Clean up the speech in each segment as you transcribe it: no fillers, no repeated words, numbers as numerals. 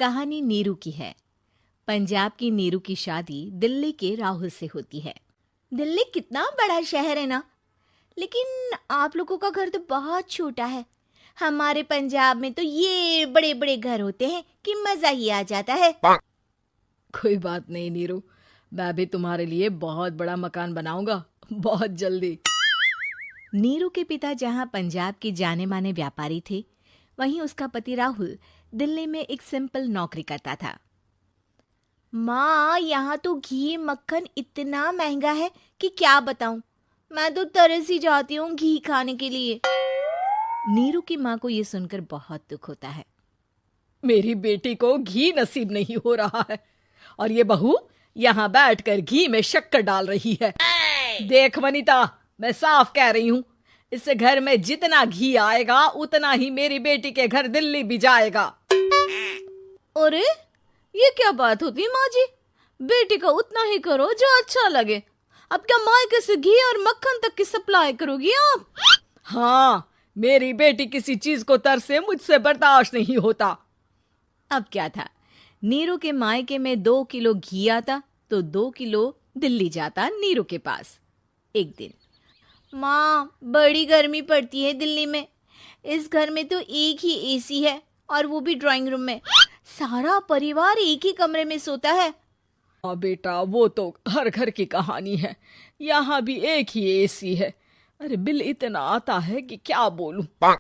कहानी नीरू की है। पंजाब की नीरू की शादी दिल्ली के राहुल से होती है। दिल्ली कितना बड़ा शहर है ना, लेकिन आप लोगों का घर तो बहुत छोटा है। हमारे पंजाब में तो ये बड़े बड़े घर होते हैं कि मजा ही आ जाता है। कोई बात नहीं नीरू, मैं भी तुम्हारे लिए बहुत बड़ा मकान बनाऊंगा बहुत जल्दी। नीरू के पिता जहाँ पंजाब के जाने माने व्यापारी थे, वहीं उसका पति राहुल दिल्ली में एक सिंपल नौकरी करता था। माँ, यहाँ तो घी मक्खन इतना महंगा है कि क्या बताऊं। मैं तो तरस ही जाती हूँ घी खाने के लिए। नीरू की माँ को ये सुनकर बहुत दुख होता है। मेरी बेटी को घी नसीब नहीं हो रहा है और ये बहू यहाँ बैठकर घी में शक्कर डाल रही है। देख वनिता, मैं साफ कह रही हूँ, इस घर में जितना घी आएगा उतना ही मेरी बेटी के घर दिल्ली भी जाएगा। अरे ये क्या बात होती माँ जी, बेटी का उतना ही करो जो अच्छा लगे। अब क्या मायके से घी और मक्खन तक की सप्लाई करोगी आप? हाँ, मेरी बेटी किसी चीज को तरसे मुझसे बर्दाश्त नहीं होता। अब क्या था, नीरू के मायके में 2 किलो घी आता तो 2 किलो दिल्ली जाता नीरू के पास। एक दिन, माँ बड़ी गर्मी पड़ती है दिल्ली में। इस घर में तो एक ही एसी है और वो भी ड्राइंग रूम में। सारा परिवार एक ही कमरे में सोता है। हाँ बेटा, वो तो हर घर की कहानी है। यहाँ भी एक ही एसी है। अरे बिल इतना आता है कि क्या बोलूं।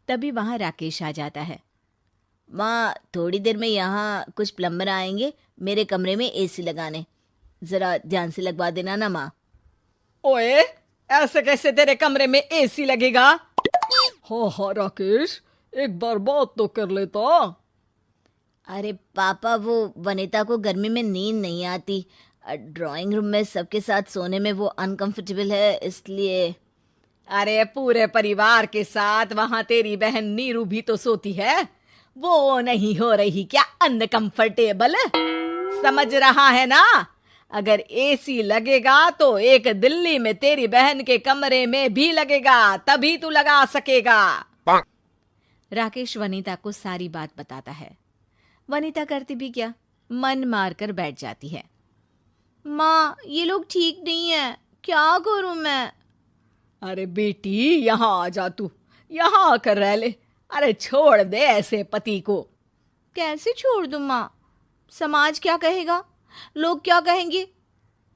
तभी वहां राकेश आ जाता है। माँ, थोड़ी देर में यहाँ कुछ प्लम्बर आएंगे मेरे कमरे में एसी लगाने, जरा ध्यान से लगवा देना ना माँ। ओए, ऐसे कैसे तेरे कमरे में एसी लगेगा? हाँ राकेश, एक बार बात तो कर लेता। अरे पापा, वो वनिता को गर्मी में नींद नहीं आती। ड्राइंग रूम में सबके साथ सोने में वो अनकंफर्टेबल है, इसलिए। अरे पूरे परिवार के साथ वहां तेरी बहन नीरू भी तो सोती है, वो नहीं हो रही क्या अनकंफर्टेबल? समझ रहा है ना? अगर एसी लगेगा तो एक दिल्ली में तेरी बहन के कमरे में भी लगेगा, तभी तू लगा सकेगा। राकेश वनिता को सारी बात बताता है। वनिता करती भी क्या, मन मारकर बैठ जाती है। माँ, ये लोग ठीक नहीं है, क्या करूं मैं? अरे बेटी, यहाँ आ जा, तू यहाँ आकर रह ले। अरे छोड़ दे ऐसे पति को। कैसे छोड़ दूं माँ? समाज क्या कहेगा, लोग क्या कहेंगे?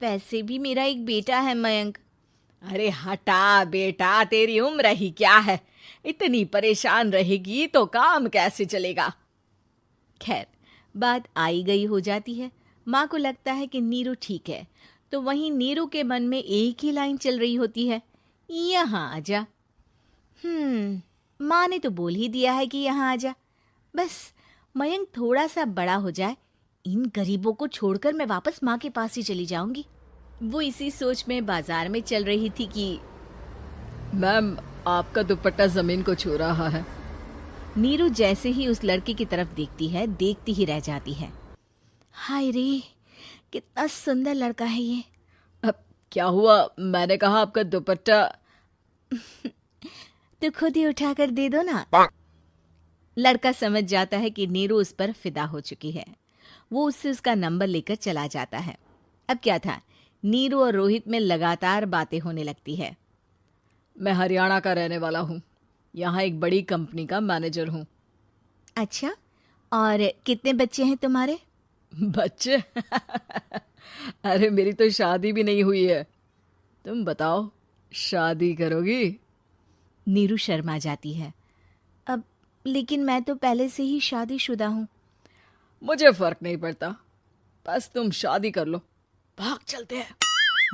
वैसे भी मेरा एक बेटा है मयंक। अरे हटा बेटा, तेरी उम्र ही क्या है, इतनी परेशान रहेगी तो काम कैसे चलेगा। खैर, बात आई गई हो जाती है। माँ को लगता है कि नीरू ठीक है, तो वहीं नीरू के मन में एक ही लाइन चल रही होती है, यहाँ आजा। माँ ने तो बोल ही दिया है कि यहाँ आजा। बस मयंक थोड़ा सा बड़ा हो जाए, इन गरीबों को छोड़कर मैं वापस माँ के पास ही चली जाऊंगी। वो इसी सोच में बाजार में चल रही थी कि मैम, आपका दुपट्टा जमीन को छू रहा है। नीरू जैसे ही उस लड़की की तरफ देखती है, देखती ही रह जाती है। हाय रे, कितना सुंदर लड़का है ये। अब क्या हुआ? मैंने कहा आपका दुपट्टा। तो खुद ही उठाकर दे दो ना। लड़का समझ जाता है कि नीरू उस पर फिदा हो चुकी है। वो उससे उसका नंबर लेकर चला जाता है। अब क्या था, नीरू और रोहित में लगातार बातें होने लगती है। मैं हरियाणा का रहने वाला हूँ, यहाँ एक बड़ी कंपनी का मैनेजर हूँ। अच्छा, और कितने बच्चे हैं तुम्हारे? बच्चे? अरे मेरी तो शादी भी नहीं हुई है। तुम बताओ, शादी करोगी? नीरू शर्मा जाती है। अब लेकिन मैं तो पहले से ही शादीशुदा हूँ। मुझे फर्क नहीं पड़ता, बस तुम शादी कर लो, भाग चलते हैं।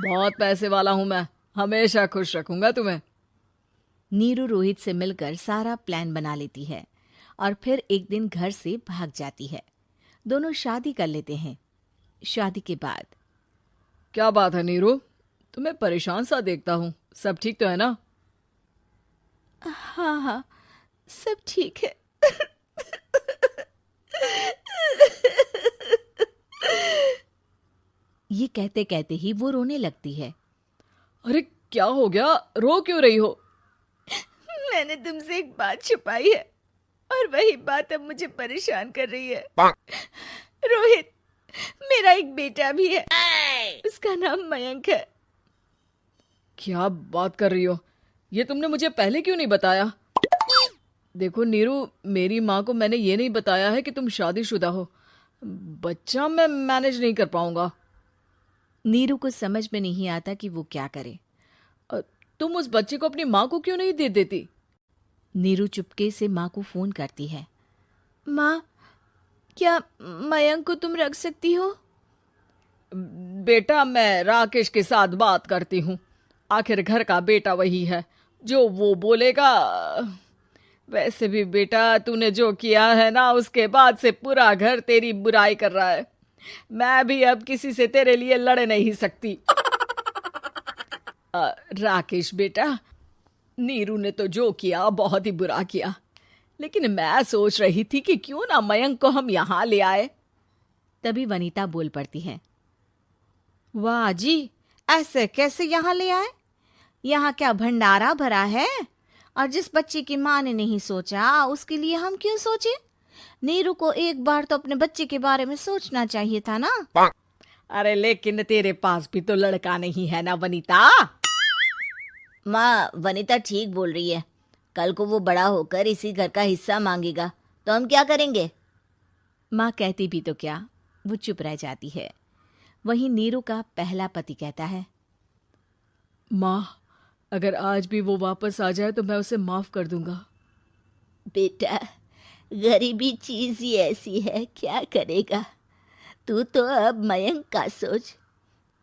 बहुत पैसे वाला हूँ मैं, हमेशा खुश रखूंगा तुम्हें। नीरू रोहित से मिलकर सारा प्लान बना लेती है और फिर एक दिन घर से भाग जाती है। दोनों शादी कर लेते हैं। शादी के बाद, क्या बात है नीरू, तुम्हें परेशान सा देखता हूँ, सब ठीक तो है ना? हाँ हाँ, सब ठीक है। ये कहते कहते ही वो रोने लगती है। अरे क्या हो गया, रो क्यों रही हो? मैंने तुमसे एक बात छुपाई है। और वही बात अब मुझे परेशान कर रही है। रोहित, मेरा एक बेटा भी है, उसका नाम मयंक है। क्या बात कर रही हो? ये तुमने मुझे पहले क्यों नहीं बताया? देखो नीरू, मेरी माँ को मैंने ये नहीं बताया है कि तुम शादीशुदा हो। बच्चा मैं मैनेज नहीं कर पाऊंगा। नीरू को समझ में नहीं आता कि वो क्या करे। अ, तुम उस बच्चे को अपनी माँ को क्यों नहीं दे देती? नीरू चुपके से माँ को फोन करती है। माँ, क्या मयंक को तुम रख सकती हो? बेटा, मैं राकेश के साथ बात करती हूँ। आखिर घर का बेटा वही है, जो वो बोलेगा। वैसे भी बेटा, तूने जो किया है ना, उसके बाद से पूरा घर तेरी बुराई कर रहा है। मैं भी अब किसी से तेरे लिए लड़ नहीं सकती। राकेश बेटा, नीरू ने तो जो किया बहुत ही बुरा किया, लेकिन मैं सोच रही थी कि क्यों ना मयंक को हम यहाँ ले आए। तभी वनीता बोल पड़ती है। वाह जी, ऐसे कैसे यहाँ ले आए? यहाँ क्या भंडारा भरा है? और जिस बच्चे की माँ ने नहीं सोचा, उसके लिए हम क्यों सोचे? नीरू को एक बार तो अपने बच्चे के बारे में सोचना चाहिए था ना। अरे लेकिन तेरे पास भी तो लड़का नहीं है ना वनीता। माँ, वनीता ठीक बोल रही है। कल को वो बड़ा होकर इसी घर का हिस्सा मांगेगा तो हम क्या करेंगे? माँ कहती भी तो क्या, वो चुप रह जाती है। वहीं नीरू का पहला पति कहता है। माँ, अगर आज भी वो वापस आ जाए तो मैं उसे माफ कर दूंगा। बेटा, गरीबी चीज ही ऐसी है, क्या करेगा? तू तो अब मयंक का सोच।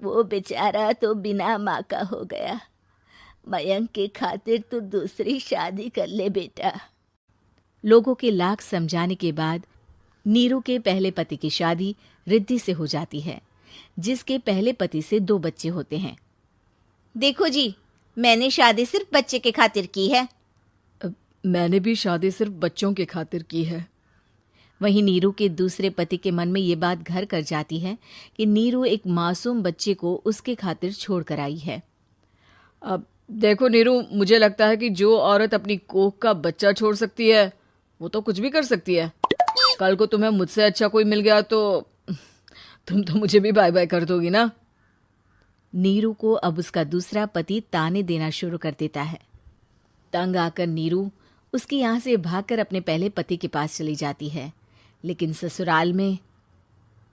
वो बेचारा तो बिना माँ का हो गया। मयंक के खातिर तू दूसरी शादी कर ले बेटा। लोगों के लाख समझाने के बाद नीरू के पहले पति की शादी रिद्धि से हो जाती है, जिसके पहले पति से 2 बच्चे होते हैं। देखो जी, मैंने शादी सिर्फ बच्चे के खातिर की है। मैंने भी शादी सिर्फ बच्चों के खातिर की है। वहीं नीरू के दूसरे पति के मन में ये बात घर कर जाती है कि नीरू एक मासूम बच्चे को उसके खातिर छोड़ कर आई है। अब देखो नीरू, मुझे लगता है कि जो औरत अपनी कोख का बच्चा छोड़ सकती है, वो तो कुछ भी कर सकती है। कल को तुम्हें मुझसे अच्छा कोई मिल गया तो तुम तो मुझे भी बाय बाय कर दोगी ना। नीरू को अब उसका दूसरा पति ताने देना शुरू कर देता है। तंग आकर नीरू उसके यहाँ से भागकर अपने पहले पति के पास चली जाती है, लेकिन ससुराल में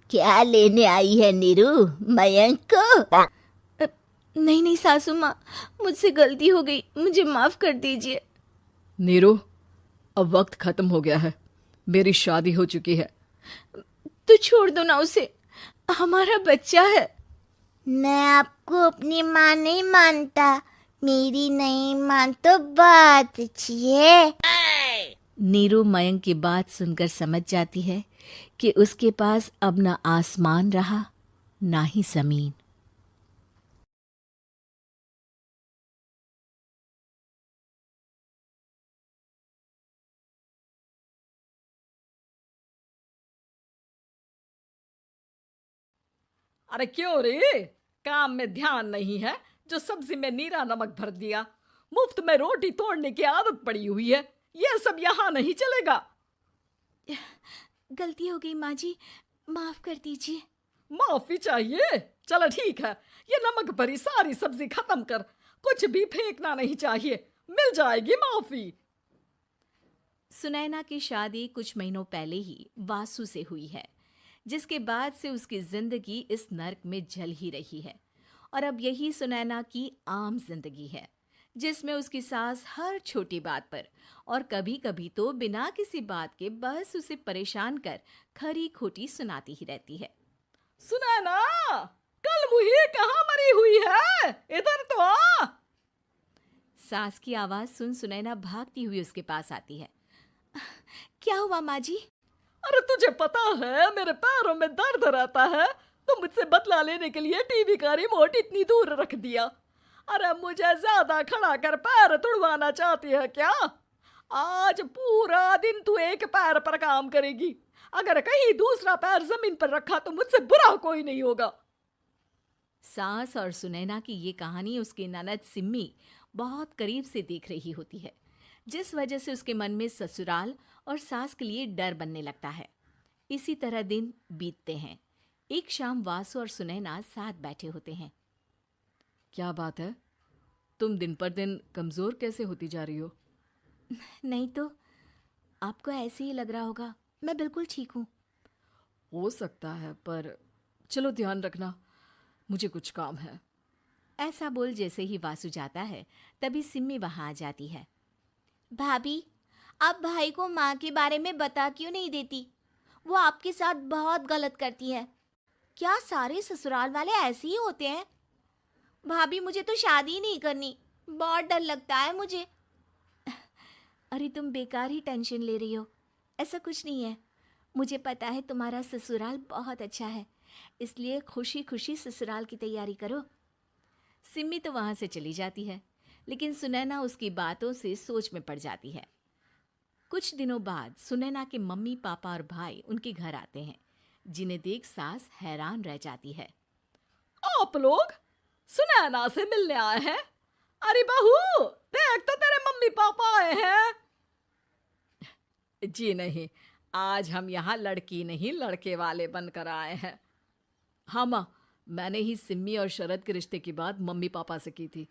क्या लेने आई है नीरू, मयंक को? नहीं नहीं सासू माँ, मुझसे गलती हो गई, मुझे माफ कर दीजिए। नीरू, अब वक्त खत्म हो गया है, मेरी शादी हो चुकी है। तो छोड़ दो ना उसे, हमारा बच्चा है। मैं आपको अपनी माँ नहीं मानता, मेरी नहीं मान तो बात अच्छी है। नीरू मयंक की बात सुनकर समझ जाती है कि उसके पास अब ना आसमान रहा ना ही जमीन। अरे क्यों रे, काम में ध्यान नहीं है जो सब्जी में नीरा नमक भर दिया। मुफ्त में रोटी तोड़ने की आदत पड़ी हुई है, ये सब यहाँ नहीं चलेगा। गलती हो गई माँ जी, माफ कर दीजिए। माफी चाहिए? चलो ठीक है, ये नमक भरी सारी सब्जी खत्म कर, कुछ भी फेंकना नहीं चाहिए, मिल जाएगी माफी। सुनैना की शादी कुछ महीनों पहले ही वासु से हुई है, जिसके बाद से उसकी जिंदगी इस नर्क में जल ही रही है। और अब यही सुनैना की आम जिंदगी है, जिसमें उसकी सास हर छोटी बात पर और कभी कभी तो बिना किसी बात के बस उसे परेशान कर खरी खोटी सुनाती ही रहती है। सुनैना, कल मुही कहाँ मरी हुई है, इधर तो आ। सास की आवाज सुन सुनैना भागती हुई उसके पास आती है। क्या हुआ माँ जी? अरे तुझे पता है मेरे पैरों में दर्द रहता है, तो मुझसे बदला लेने के लिए टीवी का रिमोट इतनी दूर रख दिया। अरे मुझे ज्यादा खड़ा कर पैर तुड़वाना चाहती है क्या? आज पूरा दिन तू एक पैर पर काम करेगी, अगर कहीं दूसरा पैर जमीन पर रखा तो मुझसे बुरा कोई नहीं होगा। सास और सुनैना की ये कहानी उसकी ननद सिम्मी बहुत करीब से देख रही होती है, जिस वजह से उसके मन में ससुराल और सास के लिए डर बनने लगता है। इसी तरह दिन बीतते हैं। एक शाम वासु और सुनैना साथ बैठे होते हैं। क्या बात है, तुम दिन पर दिन कमजोर कैसे होती जा रही हो? नहीं तो, आपको ऐसे ही लग रहा होगा। मैं बिल्कुल ठीक हूँ। हो सकता है, पर चलो ध्यान रखना, मुझे कुछ काम है। ऐसा बोल जैसे ही वासु जाता है तभी सिम्मी वहां आ जाती है। भाभी, आप भाई को माँ के बारे में बता क्यों नहीं देती? वो आपके साथ बहुत गलत करती है। क्या सारे ससुराल वाले ऐसे ही होते हैं? भाभी, मुझे तो शादी ही नहीं करनी, बहुत डर लगता है मुझे। अरे तुम बेकार ही टेंशन ले रही हो, ऐसा कुछ नहीं है। मुझे पता है तुम्हारा ससुराल बहुत अच्छा है, इसलिए खुशी खुशी ससुराल की तैयारी करो। सिम्मी तो वहां से चली जाती है, लेकिन सुनैना उसकी बातों से सोच में पड़ जाती है। कुछ दिनों बाद सुनैना के मम्मी पापा और भाई उनके घर आते हैं, जिन्हें देख सास हैरान रह जाती है। आप लोग सुनैना से मिलने आए हैं? अरे बहू, देख तो तेरे मम्मी पापा आए हैं। जी नहीं, आज हम यहाँ लड़की नहीं लड़के वाले बनकर आए हैं। हाँ माँ, मैंने ही सिम्मी और शरद के रिश्ते की बात मम्मी पापा से की थी।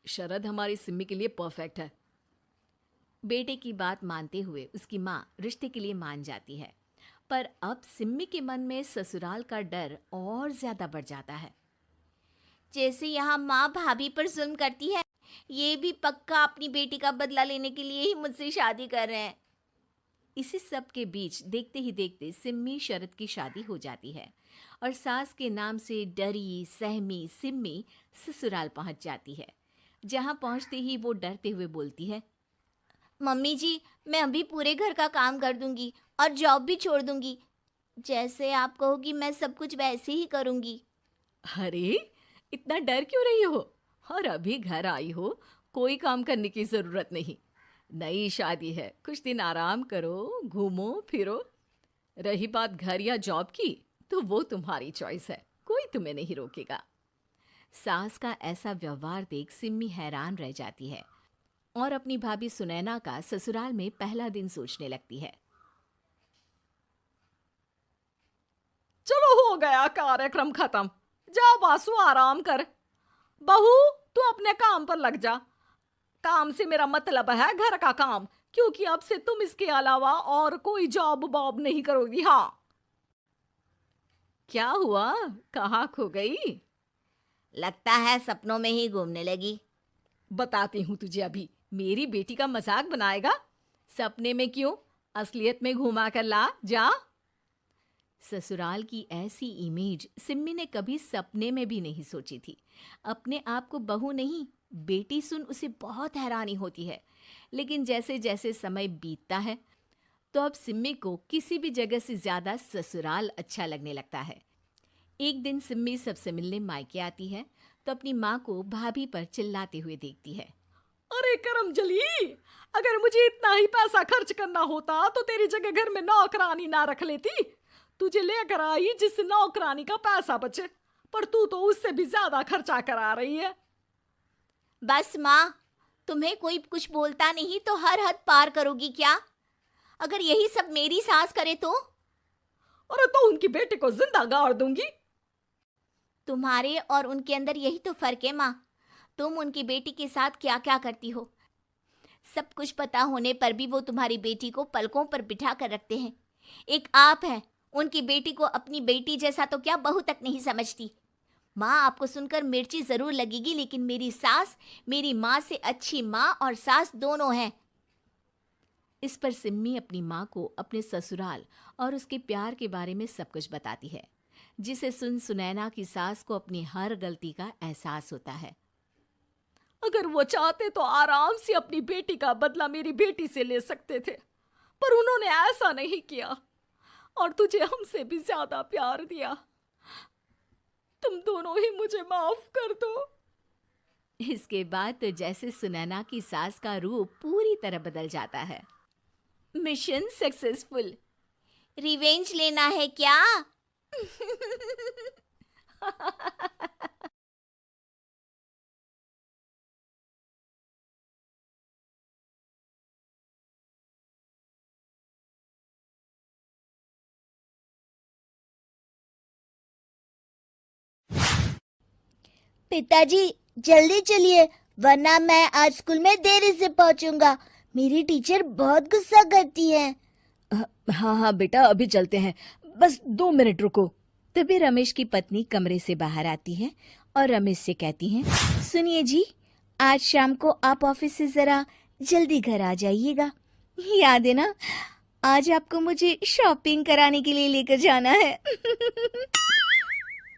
शरद हमारी सिम्मी के लिए परफेक्ट है। बेटे की बात मानते हुए उसकी माँ रिश्ते के लिए मान जाती है, पर अब सिम्मी के मन में ससुराल का डर और ज्यादा बढ़ जाता है। जैसे यहाँ माँ भाभी पर जुल्म करती है, ये भी पक्का अपनी बेटी का बदला लेने के लिए ही मुझसे शादी कर रहे हैं। इसी सब के बीच देखते ही देखते सिम्मी शरद की शादी हो जाती है और सास के नाम से डरी सहमी सिम्मी ससुराल पहुंच जाती है। जहां पहुंचते ही वो डरते हुए बोलती है, मम्मी जी, मैं अभी पूरे घर का काम कर दूंगी और जॉब भी छोड़ दूंगी। जैसे आप कहोगी मैं सब कुछ वैसे ही करूंगी। अरे, इतना डर क्यों रही हो? और अभी घर आई हो, कोई काम करने की जरूरत नहीं। नई शादी है, कुछ दिन आराम करो, घूमो फिरो। रही बात घर या जॉब की, तो वो तुम्हारी चॉइस है, कोई तुम्हें नहीं रोकेगा। सास का ऐसा व्यवहार देख सिम्मी हैरान रह जाती है और अपनी भाभी सुनैना का ससुराल में पहला दिन सोचने लगती है। चलो, हो गया कार्यक्रम खत्म। जा वासु, आराम कर। बहू, तू अपने काम पर लग जा। काम से मेरा मतलब है घर का काम, क्योंकि अब से तुम इसके अलावा और कोई जॉब बॉब नहीं करोगी। हाँ। क्या हुआ, कहाँ खो गई? लगता है सपनों में ही घूमने लगी। बताती हूँ तुझे अभी। मेरी बेटी का मजाक बनाएगा? सपने में क्यों, असलियत में घुमा कर ला। जा। ससुराल की ऐसी इमेज सिम्मी ने कभी सपने में भी नहीं सोची थी। अपने आप को बहू नहीं, बेटी सुन उसे बहुत हैरानी होती है। लेकिन जैसे जैसे समय बीतता है तो अब सिम्मी को किसी भी जगह से ज्यादा ससुराल अच्छा लगने लगता है। एक दिन सिम्मी सबसे मिलने मायके आती है तो अपनी माँ को भाभी पर चिल्लाते हुए देखती है। अरे करमजली, अगर मुझे इतना ही पैसा खर्च करना होता तो तेरी जगह घर में नौकरानी ना रख लेती। तुझे लेकर आई जिससे नौकरानी का पैसा बचे, पर तू तो उससे भी ज्यादा खर्चा करा रही है। बस माँ, तुम्हें कोई कुछ बोलता नहीं तो हर हद पार करोगी क्या? अगर यही सब मेरी सास करे तो? अरे तो उनकी बेटी को जिंदा गाड़ दूंगी। तुम्हारे और उनके अंदर यही तो फर्क है माँ। तुम उनकी बेटी के साथ क्या क्या करती हो, सब कुछ पता होने पर भी वो तुम्हारी बेटी को पलकों पर बिठा कर रखते हैं। एक आप है, उनकी बेटी को अपनी बेटी जैसा तो क्या बहू तक नहीं समझती। माँ, आपको सुनकर मिर्ची जरूर लगेगी, लेकिन मेरी सास मेरी माँ से अच्छी माँ और सास दोनों हैं। इस पर सिम्मी अपनी माँ को अपने ससुराल और उसके प्यार के बारे में सब कुछ बताती है, जिसे सुन सुनैना की सास को अपनी हर गलती का एहसास होता है। अगर वो चाहते तो आराम से अपनी बेटी का बदला मेरी बेटी से ले सकते थे, पर उन्होंने ऐसा नहीं किया और तुझे हमसे भी ज्यादा प्यार दिया। तुम दोनों ही मुझे माफ कर दो। इसके बाद तो जैसे सुनैना की सास का रूप पूरी तरह बदल जाता है। Mission successful. रिवेंज लेना है क्या? पिताजी जल्दी चलिए, वरना मैं आज स्कूल में देरी से पहुंचूंगा। मेरी टीचर बहुत गुस्सा करती है। हाँ हाँ बेटा, अभी चलते हैं, बस 2 मिनट रुको। तभी रमेश की पत्नी कमरे से बाहर आती है और रमेश से कहती हैं, सुनिए जी, आज शाम को आप ऑफिस से जरा जल्दी घर आ जाइएगा। याद है ना, आज आपको मुझे शॉपिंग कराने के लिए लेकर जाना है।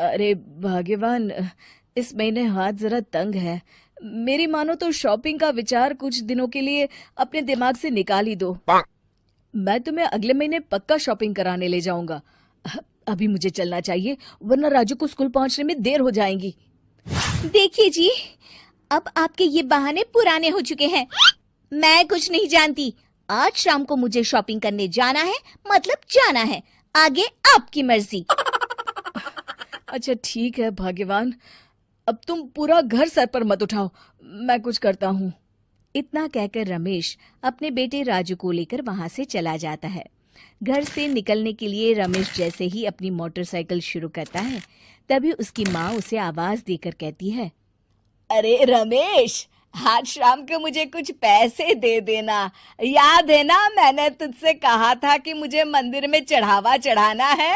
अरे भाग्यवान, इस महीने हाथ जरा तंग है। मेरी मानो तो शॉपिंग का विचार कुछ दिनों के लिए अपने दिमाग से निकाल ही दो। मैं तुम्हें अगले महीने पक्का शॉपिंग कराने ले जाऊंगा। अभी मुझे चलना चाहिए, वरना राजू को स्कूल पहुंचने में देर हो जाएगी। देखिए जी, अब आपके ये बहाने पुराने हो चुके हैं। मैं कुछ नहीं जानती। आज शाम को मुझे शॉपिंग करने जाना है, मतलब जाना है। आगे आपकी मर्जी। अच्छा ठीक है भाग्यवान, अब तुम पूरा घर सर पर मत उठाओ, मैं कुछ करता हूँ। इतना कहकर रमेश अपने बेटे राजू को लेकर वहां से चला जाता है। घर से निकलने के लिए रमेश जैसे ही अपनी मोटरसाइकिल शुरू करता है, तभी उसकी माँ उसे आवाज देकर कहती है, अरे रमेश, आज शाम को मुझे कुछ पैसे दे देना। याद है ना, मैंने तुझसे कहा था कि मुझे मंदिर में चढ़ावा चढ़ाना है।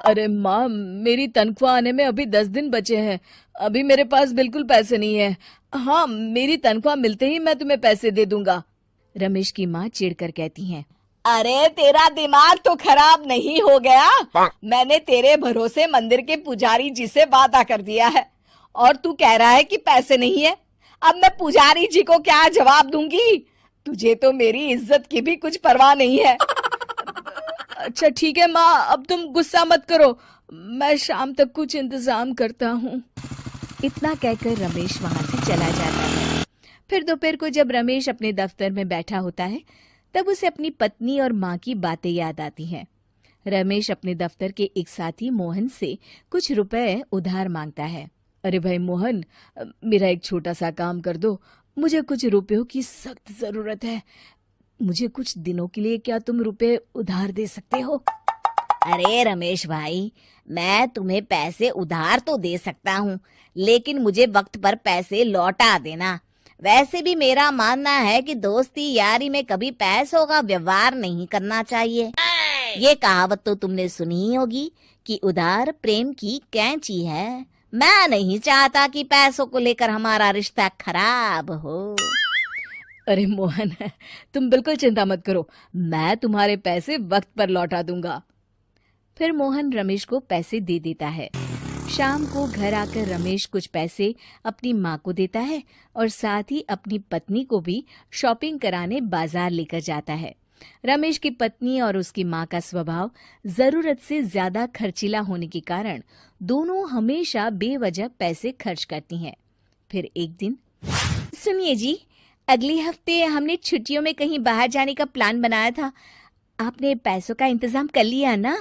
अरे माँ, मेरी तनख्वाह आने में अभी 10 दिन बचे हैं। अभी मेरे पास बिल्कुल पैसे नहीं है। हाँ, मेरी तनख्वाह मिलते ही मैं तुम्हें पैसे दे दूंगा। रमेश की माँ चिढ़कर कहती हैं, अरे तेरा दिमाग तो खराब नहीं हो गया? मैंने तेरे भरोसे मंदिर के पुजारी जी से वादा कर दिया है और तू कह रहा है कि पैसे नहीं है। अब मैं पुजारी जी को क्या जवाब दूंगी? तुझे तो मेरी इज्जत की भी कुछ परवाह नहीं है। अच्छा ठीक है माँ, अब तुम गुस्सा मत करो, मैं शाम तक कुछ इंतजाम करता हूँ। इतना कहकर रमेश वहां से चला जाता है। फिर दोपहर को जब रमेश अपने दफ्तर में बैठा होता है, तब उसे अपनी पत्नी और माँ की बातें याद आती हैं। रमेश अपने दफ्तर के एक साथी मोहन से कुछ रुपए उधार मांगता है। अरे भाई मोहन, मेरा एक छोटा सा काम कर दो, मुझे कुछ रुपयों की सख्त जरूरत है। मुझे कुछ दिनों के लिए क्या तुम रुपए उधार दे सकते हो? अरे रमेश भाई, मैं तुम्हें पैसे उधार तो दे सकता हूँ, लेकिन मुझे वक्त पर पैसे लौटा देना। वैसे भी मेरा मानना है कि दोस्ती यारी में कभी पैसों का व्यवहार नहीं करना चाहिए। ये कहावत तो तुमने सुनी ही होगी कि उधार प्रेम की कैंची है। मैं नहीं चाहता कि पैसों को लेकर हमारा रिश्ता खराब हो। अरे मोहन, तुम बिल्कुल चिंता मत करो, मैं तुम्हारे पैसे वक्त पर लौटा दूंगा। फिर मोहन रमेश को पैसे दे देता है। शाम को घर आकर रमेश कुछ पैसे अपनी माँ को देता है और साथ ही अपनी पत्नी को भी शॉपिंग कराने बाजार लेकर जाता है। रमेश की पत्नी और उसकी माँ का स्वभाव जरूरत से ज्यादा खर्चीला होने के कारण दोनों हमेशा बेवजह पैसे खर्च करती हैं। फिर एक दिन, सुनिए जी, अगले हफ्ते हमने छुट्टियों में कहीं बाहर जाने का प्लान बनाया था। आपने पैसों का इंतजाम कर लिया ना?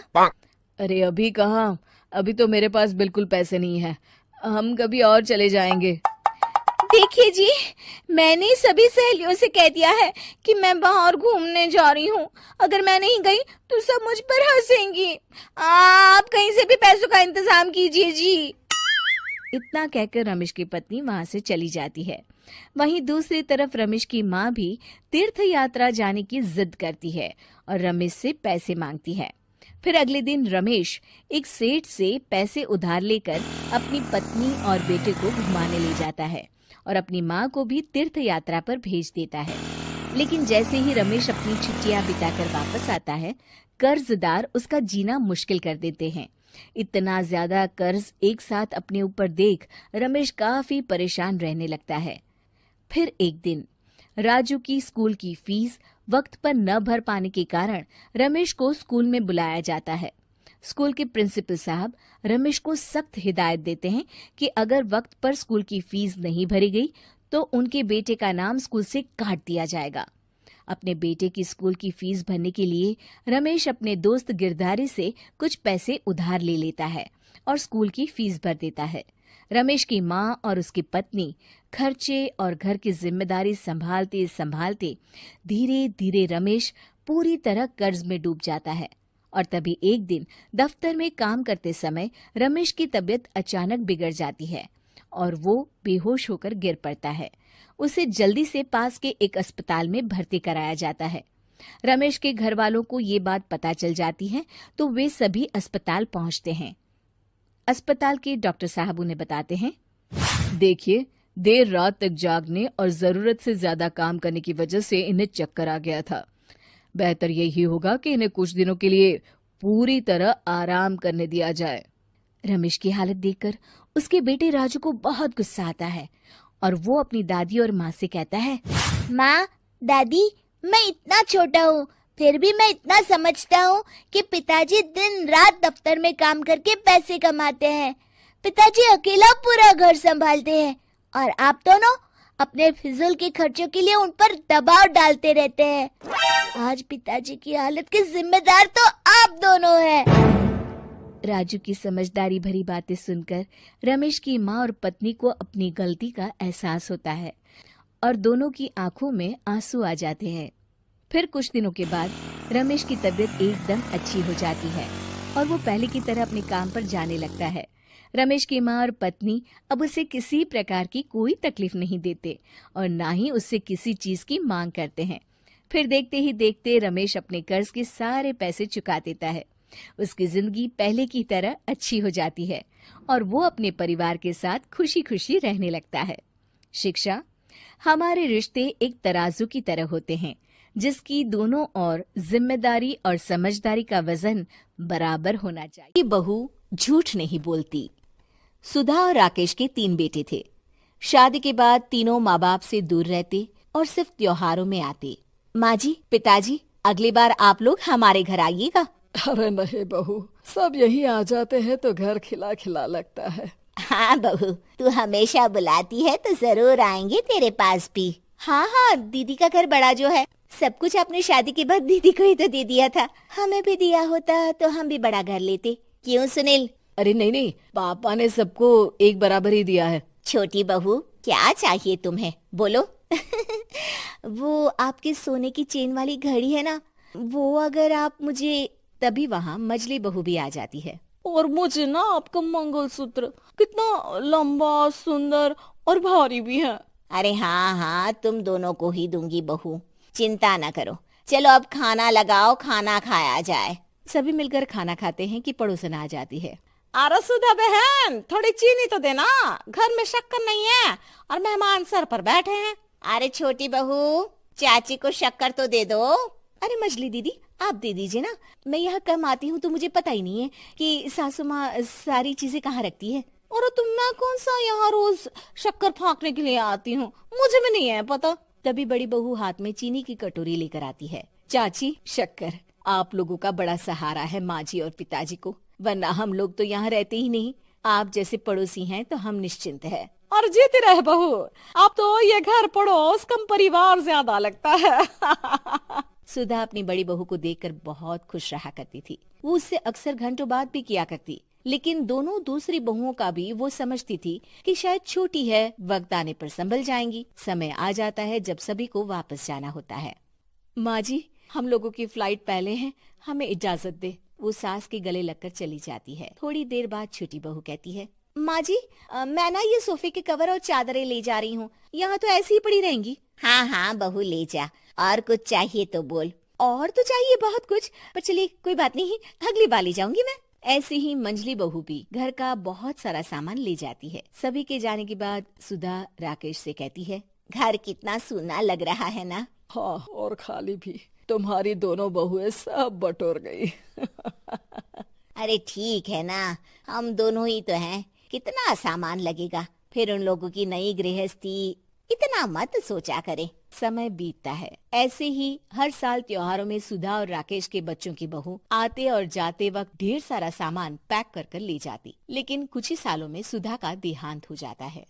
अरे अभी कहाँ, अभी तो मेरे पास बिल्कुल पैसे नहीं है। हम कभी और चले जाएंगे। देखिए जी, मैंने सभी सहेलियों से कह दिया है कि मैं बाहर घूमने जा रही हूँ। अगर मैं नहीं गई तो सब मुझ पर हंसेंगी। आप कहीं से भी पैसों का इंतजाम कीजिए जी। इतना कहकर रमेश की पत्नी वहां से चली जाती है। वहीं दूसरी तरफ रमेश की माँ भी तीर्थ यात्रा जाने की जिद करती है और रमेश से पैसे मांगती है। फिर अगले दिन रमेश एक सेठ से पैसे उधार लेकर अपनी पत्नी और बेटे को घुमाने ले जाता है और अपनी माँ को भी तीर्थ यात्रा पर भेज देता है। लेकिन जैसे ही रमेश अपनी छुट्टियां बिताकर वापस आता है, कर्जदार उसका जीना मुश्किल कर देते हैं। इतना ज्यादा कर्ज एक साथ अपने ऊपर देख रमेश काफी परेशान रहने लगता है। फिर एक दिन राजू की स्कूल की फीस वक्त पर न भर पाने के कारण रमेश को स्कूल में बुलाया जाता है। स्कूल के प्रिंसिपल साहब रमेश को सख्त हिदायत देते हैं कि अगर वक्त पर स्कूल की फीस नहीं भरी गई तो उनके बेटे का नाम स्कूल से काट दिया जाएगा। अपने बेटे की स्कूल की फीस भरने के लिए रमेश अपने दोस्त गिरधारी से कुछ पैसे उधार ले लेता है और स्कूल की फीस भर देता है। रमेश की माँ और उसकी पत्नी खर्चे और घर की जिम्मेदारी संभालते संभालते धीरे धीरे रमेश पूरी तरह कर्ज में डूब जाता है और तभी एक दिन दफ्तर में काम करते समय रमेश की तबीयत अचानक बिगड़ जाती है और वो बेहोश होकर गिर पड़ता है। उसे जल्दी से पास के एक अस्पताल में भर्ती कराया जाता है। रमेश के घर वालों को ये बात पता चल जाती है तो वे सभी अस्पताल पहुंचते हैं। अस्पताल के डॉक्टर साहब उन्हें बताते हैं, देखिए, देर रात तक जागने और जरूरत से ज्यादा काम करने की वजह से इन्हें चक्कर आ गया था। बेहतर यही होगा कि इन्हें कुछ दिनों के लिए पूरी तरह आराम करने दिया जाए। रमेश की हालत देखकर उसके बेटे राजू को बहुत गुस्सा आता है और वो अपनी दादी और माँ से कहता है, माँ, दादी, मैं इतना छोटा हूँ, फिर भी मैं इतना समझता हूँ कि पिताजी दिन रात दफ्तर में काम करके पैसे कमाते हैं। पिताजी अकेला पूरा घर संभालते हैं और आप दोनों अपने फिजूल के खर्चों के लिए उन पर दबाव डालते रहते हैं। आज पिताजी की हालत के जिम्मेदार तो आप दोनों हैं। राजू की समझदारी भरी बातें सुनकर रमेश की माँ और पत्नी को अपनी गलती का एहसास होता है और दोनों की आंखों में आंसू आ जाते हैं। फिर कुछ दिनों के बाद रमेश की तबीयत एकदम अच्छी हो जाती है और वो पहले की तरह अपने काम पर जाने लगता है। रमेश की माँ और पत्नी अब उसे किसी प्रकार की कोई तकलीफ नहीं देते और ना ही उससे किसी चीज की मांग करते हैं। फिर देखते ही देखते रमेश अपने कर्ज के सारे पैसे चुका देता है। उसकी जिंदगी पहले की तरह अच्छी हो जाती है और वो अपने परिवार के साथ खुशी खुशी रहने लगता है। शिक्षा, हमारे रिश्ते एक तराजू की तरह होते हैं जिसकी दोनों ओर जिम्मेदारी और समझदारी का वजन बराबर होना चाहिए। बहू झूठ नहीं बोलती। सुधा और राकेश के 3 बेटे थे। शादी के बाद तीनों माँ बाप से दूर रहते और सिर्फ त्योहारों में आते। माँ जी, पिताजी, अगली बार आप लोग हमारे घर आइएगा। अरे नहीं बहू, सब यही आ जाते हैं तो घर खिला खिला लगता है। हाँ बहू, तू हमेशा बुलाती है तो जरूर आएंगे तेरे पास भी। हाँ हाँ, दीदी का घर बड़ा जो है, सब कुछ आपने शादी के बाद दीदी को ही तो दे दिया था। हमें भी दिया होता तो हम भी बड़ा घर लेते। क्यों सुनील? अरे नहीं नहीं, पापा ने सबको एक बराबर ही दिया है। छोटी बहू, क्या चाहिए तुम्हें, बोलो। वो आपके सोने की चेन वाली घड़ी है ना, वो अगर आप मुझे। तभी वहाँ मजली बहू भी आ जाती है। और मुझे ना आपका मंगलसूत्र कितना लंबा, सुंदर और भारी भी है। अरे हाँ हाँ, तुम दोनों को ही दूंगी बहू, चिंता न करो। चलो अब खाना लगाओ, खाना खाया जाए। सभी मिलकर खाना खाते हैं कि पड़ोसन आ जाती है। अरे सुधा बहन, थोड़ी चीनी तो देना, घर में शक्कर नहीं है और मेहमान सर पर बैठे हैं। अरे छोटी बहू, चाची को शक्कर तो दे दो। अरे मजली दीदी, आप दे दीजिए ना, मैं यहाँ कम आती हूँ तो मुझे पता ही नहीं है कि सासू माँ सारी चीजें कहाँ रखती है। और तुम, मैं कौन सा यहाँ रोज शक्कर फाँकने के लिए आती हूँ, मुझे भी नहीं है पता। तभी बड़ी बहू हाथ में चीनी की कटोरी लेकर आती है। चाची, शक्कर आप लोगों का बड़ा सहारा है माँ जी और पिताजी को, वरना हम लोग तो यहाँ रहते ही नहीं। आप जैसे पड़ोसी हैं तो हम निश्चिंत है। और जीती रहे बहू, आप तो ये घर पड़ोस कम परिवार ज्यादा लगता है। सुधा अपनी बड़ी बहू को देखकर बहुत खुश रहा करती थी। वो उससे अक्सर घंटों बात भी किया करती, लेकिन दोनों दूसरी बहुओं का भी वो समझती थी कि शायद छोटी है, वक्त आने पर संभल जाएंगी। समय आ जाता है जब सभी को वापस जाना होता है। माँ जी, हम लोगों की फ्लाइट पहले है, हमें इजाजत दे। वो सास के गले लगकर चली जाती है। थोड़ी देर बाद छोटी बहू कहती है, माँ जी, मैं ना ये सोफे के कवर और चादरें ले जा रही हूँ, यहाँ तो ऐसी ही पड़ी रहेंगी। हाँ हाँ बहू, ले जा, और कुछ चाहिए तो बोल। और तो चाहिए बहुत कुछ, पर चलिए कोई बात नहीं, अगली बार ले जाऊंगी मैं। ऐसे ही मंजली बहू भी घर का बहुत सारा सामान ले जाती है। सभी के जाने के बाद सुधा राकेश से कहती है, घर कितना सूना लग रहा है ना। हाँ, और खाली भी। तुम्हारी दोनों बहुएं सब बटोर गई। अरे ठीक है ना, हम दोनों ही तो हैं, कितना सामान लगेगा। फिर उन लोगों की नई गृहस्थी, इतना मत सोचा करे। समय बीतता है। ऐसे ही हर साल त्योहारों में सुधा और राकेश के बच्चों की बहू आते और जाते वक्त ढेर सारा सामान पैक कर कर ले जाती। लेकिन कुछ ही सालों में सुधा का देहांत हो जाता है।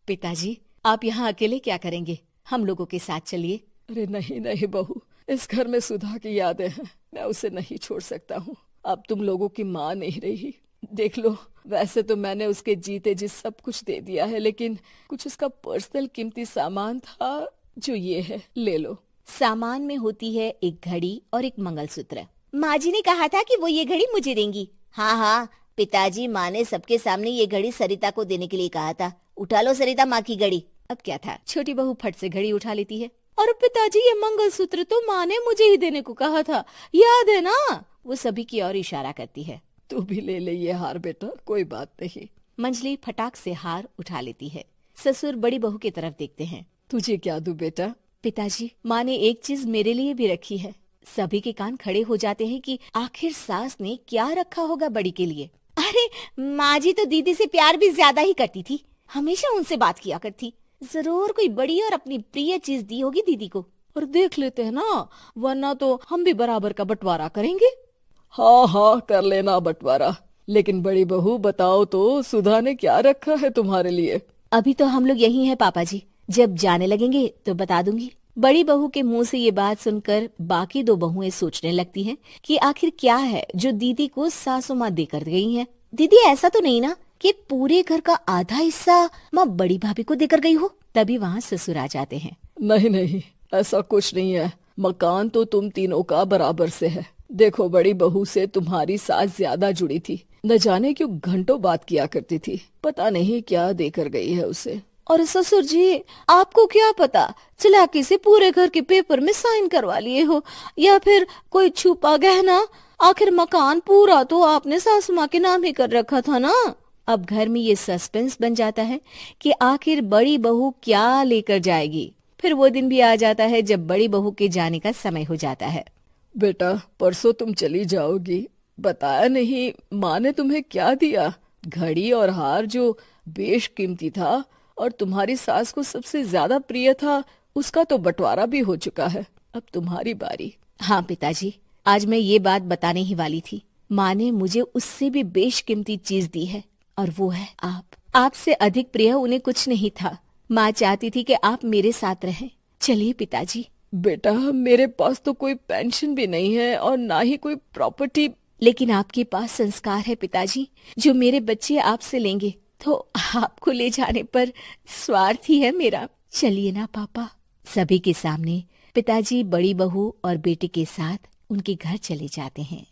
पिताजी, आप यहाँ अकेले क्या करेंगे? हम लोगों के साथ चलिए। अरे नहीं नहीं बहू, इस घर में सुधा की यादें हैं, मैं उसे नहीं छोड़ सकता हूँ। अब तुम लोगों की माँ नहीं रही। देख लो, वैसे तो मैंने उसके जीते जी सब कुछ दे दिया है, लेकिन कुछ उसका पर्सनल कीमती सामान था जो ये है, ले लो। सामान में होती है एक घड़ी और एक मंगलसूत्र। माँ जी ने कहा था कि वो ये घड़ी मुझे देंगी। हाँ हाँ, पिताजी, माँ ने सबके सामने ये घड़ी सरिता को देने के लिए कहा था। उठा लो सरिता माँ की घड़ी। अब क्या था, छोटी बहू फट से घड़ी उठा लेती है। और पिताजी, ये मंगलसूत्र तो माँ ने मुझे ही देने को कहा था, याद है ना? वो सभी की ओर इशारा करती है। तू भी ले ले ये हार बेटा, कोई बात नहीं। मंजली फटाक से हार उठा लेती है। ससुर बड़ी बहू की तरफ देखते हैं। तुझे क्या दूं बेटा? पिताजी, माँ ने एक चीज मेरे लिए भी रखी है। सभी के कान खड़े हो जाते हैं कि आखिर सास ने क्या रखा होगा बड़ी के लिए। अरे माँ जी तो दीदी से प्यार भी ज्यादा ही करती थी, हमेशा उनसे बात किया करती। जरूर कोई बड़ी और अपनी प्रिय चीज दी होगी दीदी को। और देख लेते हैं ना, वरना तो हम भी बराबर का बंटवारा करेंगे। हाँ हाँ, कर लेना बंटवारा। लेकिन बड़ी बहू बताओ तो, सुधा ने क्या रखा है तुम्हारे लिए? अभी तो हम लोग यही हैं पापा जी, जब जाने लगेंगे तो बता दूंगी। बड़ी बहू के मुंह से ये बात सुनकर बाकी दो बहुएं सोचने लगती हैं कि आखिर क्या है जो दीदी को सासू माँ देकर गई हैं। दीदी, ऐसा तो नहीं ना कि पूरे घर का आधा हिस्सा माँ बड़ी भाभी को देकर गई हो? तभी वहाँ ससुर आ जाते हैं। नहीं नहीं, ऐसा कुछ नहीं है। मकान तो तुम तीनों का बराबर से है। देखो, बड़ी बहू से तुम्हारी सास ज्यादा जुड़ी थी। न जाने क्यों घंटों बात किया करती थी। पता नहीं क्या देकर गई है उसे। और ससुर जी, आपको क्या पता, चालाकी से पूरे घर के पेपर में साइन करवा लिए हो, या फिर कोई छुपा गहना। आखिर मकान पूरा तो आपने सासू माँ के नाम ही कर रखा था ना। अब घर में ये सस्पेंस बन जाता है कि आखिर बड़ी बहू क्या लेकर जाएगी। फिर वो दिन भी आ जाता है जब बड़ी बहू के जाने का समय हो जाता है। बेटा, परसों तुम चली जाओगी, बताया नहीं माँ ने तुम्हें क्या दिया? घड़ी और हार जो बेशकीमती था और तुम्हारी सास को सबसे ज्यादा प्रिय था, उसका तो बंटवारा भी हो चुका है। अब तुम्हारी बारी। हाँ पिताजी, आज मैं ये बात बताने ही वाली थी। माँ ने मुझे उससे भी बेशकीमती चीज दी है, और वो है आप। आपसे अधिक प्रिय उन्हें कुछ नहीं था। माँ चाहती थी कि आप मेरे साथ रहें। चलिए पिताजी। बेटा, मेरे पास तो कोई पेंशन भी नहीं है और ना ही कोई प्रॉपर्टी। लेकिन आपके पास संस्कार है पिताजी, जो मेरे बच्चे आपसे लेंगे। तो आपको ले जाने पर स्वार्थ ही है मेरा। चलिए ना पापा। सभी के सामने पिताजी बड़ी बहू और बेटे के साथ उनके घर चले जाते हैं।